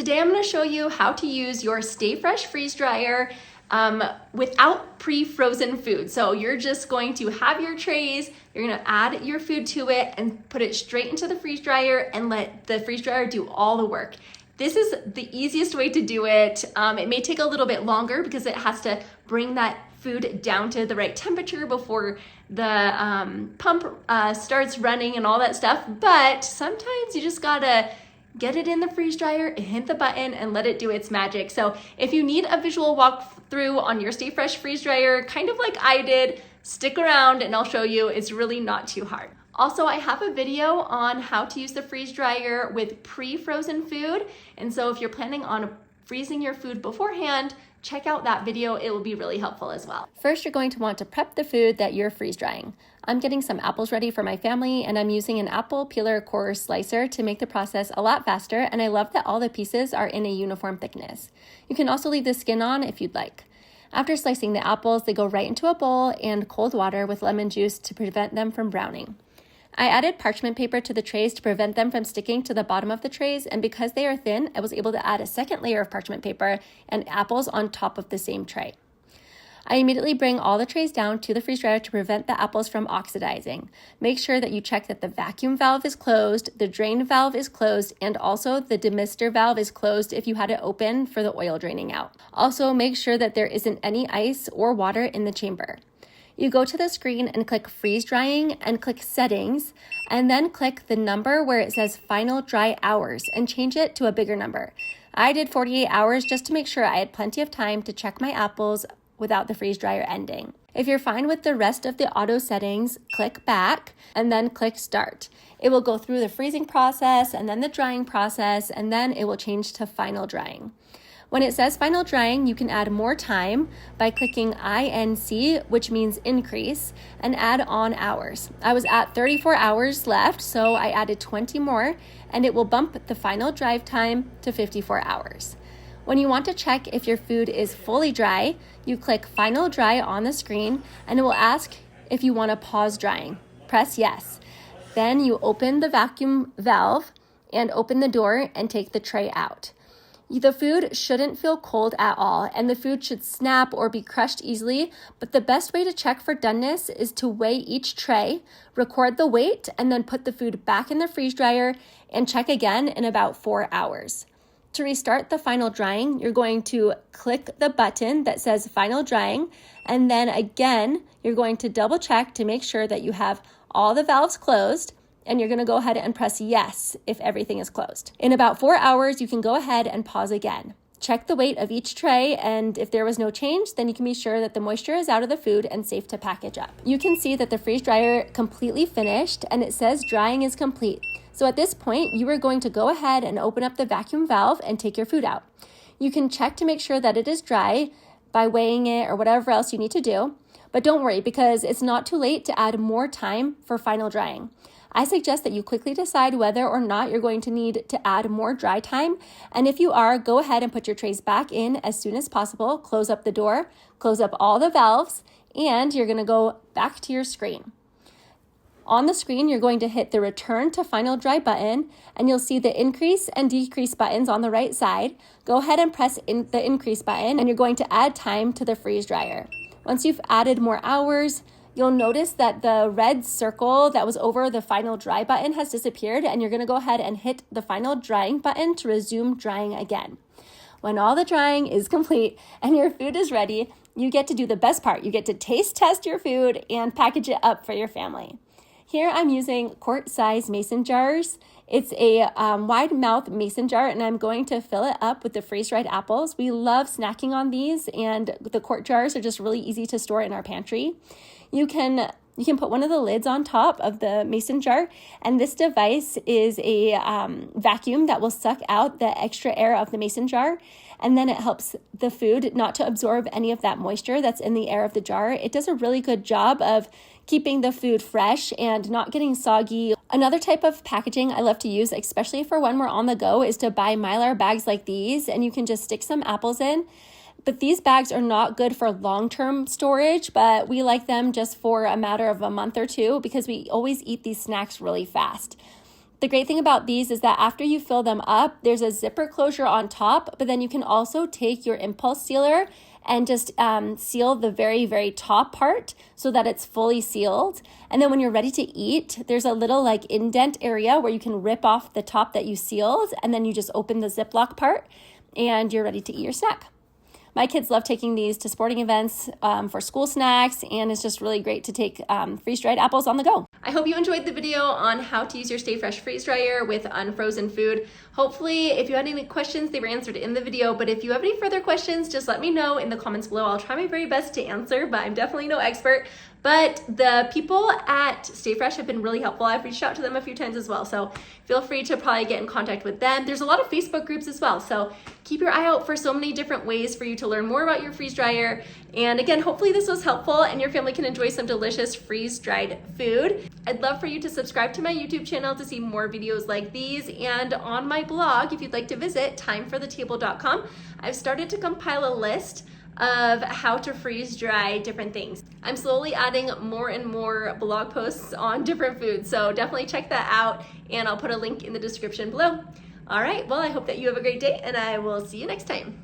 Today I'm going to show you how to use your Stay Fresh freeze dryer without pre-frozen food. So you're just going to have your trays, you're going to add your food to it and put it straight into the freeze dryer and let the freeze dryer do all the work. This is the easiest way to do it. It may take a little bit longer because it has to bring that food down to the right temperature before the pump starts running and all that stuff. But sometimes you just gotta get it in the freeze dryer, hit the button, and let it do its magic. So if you need a visual walkthrough on your Stay Fresh freeze dryer, kind of like I did, stick around and I'll show you. It's really not too hard. Also, I have a video on how to use the freeze dryer with pre-frozen food. And so if you're planning on freezing your food beforehand, check out that video. It will be really helpful as well. First, you're going to want to prep the food that you're freeze drying. I'm getting some apples ready for my family, and I'm using an apple peeler core slicer to make the process a lot faster, and I love that all the pieces are in a uniform thickness. You can also leave the skin on if you'd like. After slicing the apples, they go right into a bowl and cold water with lemon juice to prevent them from browning. I added parchment paper to the trays to prevent them from sticking to the bottom of the trays, and because they are thin, I was able to add a second layer of parchment paper and apples on top of the same tray. I immediately bring all the trays down to the freeze dryer to prevent the apples from oxidizing. Make sure that you check that the vacuum valve is closed, the drain valve is closed, and also the demister valve is closed if you had it open for the oil draining out. Also, make sure that there isn't any ice or water in the chamber. You go to the screen and click freeze drying and click settings, and then click the number where it says final dry hours and change it to a bigger number. I did 48 hours just to make sure I had plenty of time to check my apples without the freeze dryer ending. If you're fine with the rest of the auto settings, click back and then click start. It will go through the freezing process and then the drying process, and then it will change to final drying. When it says final drying, you can add more time by clicking INC, which means increase, and add on hours. I was at 34 hours left, so I added 20 more, and it will bump the final dry time to 54 hours. When you want to check if your food is fully dry, you click final dry on the screen, and it will ask if you want to pause drying. Press yes. Then you open the vacuum valve and open the door and take the tray out. The food shouldn't feel cold at all, and the food should snap or be crushed easily, but the best way to check for doneness is to weigh each tray, record the weight, and then put the food back in the freeze dryer and check again in about 4 hours. To restart the final drying, you're going to click the button that says final drying, and then again, you're going to double check to make sure that you have all the valves closed, and you're going to go ahead and press yes if everything is closed. In about 4 hours, you can go ahead and pause again. Check the weight of each tray, and if there was no change, then you can be sure that the moisture is out of the food and safe to package up. You can see that the freeze dryer completely finished, and it says drying is complete. So at this point, you are going to go ahead and open up the vacuum valve and take your food out. You can check to make sure that it is dry by weighing it or whatever else you need to do, but don't worry because it's not too late to add more time for final drying. I suggest that you quickly decide whether or not you're going to need to add more dry time. And if you are, go ahead and put your trays back in as soon as possible. Close up the door, close up all the valves, and you're going to go back to your screen. On the screen, you're going to hit the return to final dry button, and you'll see the increase and decrease buttons on the right side. Go ahead and press the increase button, and you're going to add time to the freeze dryer. Once you've added more hours, you'll notice that the red circle that was over the final dry button has disappeared, and you're going to go ahead and hit the final drying button to resume drying again. When all the drying is complete and your food is ready, you get to do the best part. You get to taste test your food and package it up for your family. Here I'm using quart-size mason jars. It's a wide mouth mason jar, and I'm going to fill it up with the freeze-dried apples. We love snacking on these, and the quart jars are just really easy to store in our pantry. You can put one of the lids on top of the mason jar, and this device is a vacuum that will suck out the extra air of the mason jar, and then it helps the food not to absorb any of that moisture that's in the air of the jar. It does a really good job of keeping the food fresh and not getting soggy. Another type of packaging I love to use, especially for when we're on the go, is to buy Mylar bags like these, and you can just stick some apples in. But these bags are not good for long-term storage, but we like them just for a matter of a month or two because we always eat these snacks really fast. The great thing about these is that after you fill them up, there's a zipper closure on top, but then you can also take your impulse sealer and just seal the very, very top part so that it's fully sealed. And then when you're ready to eat, there's a little like indent area where you can rip off the top that you sealed, and then you just open the Ziploc part and you're ready to eat your snack. My kids love taking these to sporting events for school snacks, and it's just really great to take freeze-dried apples on the go. I hope you enjoyed the video on how to use your Stay Fresh freeze dryer with unfrozen food. Hopefully, if you had any questions, they were answered in the video, but if you have any further questions, just let me know in the comments below. I'll try my very best to answer, but I'm definitely no expert. But the people at Stay Fresh have been really helpful. I've reached out to them a few times as well, so feel free to probably get in contact with them. There's a lot of Facebook groups as well, so keep your eye out for so many different ways for you to learn more about your freeze dryer. And again, hopefully this was helpful and your family can enjoy some delicious freeze-dried food. I'd love for you to subscribe to my YouTube channel to see more videos like these, and on my blog, if you'd like to visit, timeforthetable.com, I've started to compile a list of how to freeze dry different things. I'm slowly adding more and more blog posts on different foods, so definitely check that out, and I'll put a link in the description below. All right, well, I hope that you have a great day, and I will see you next time.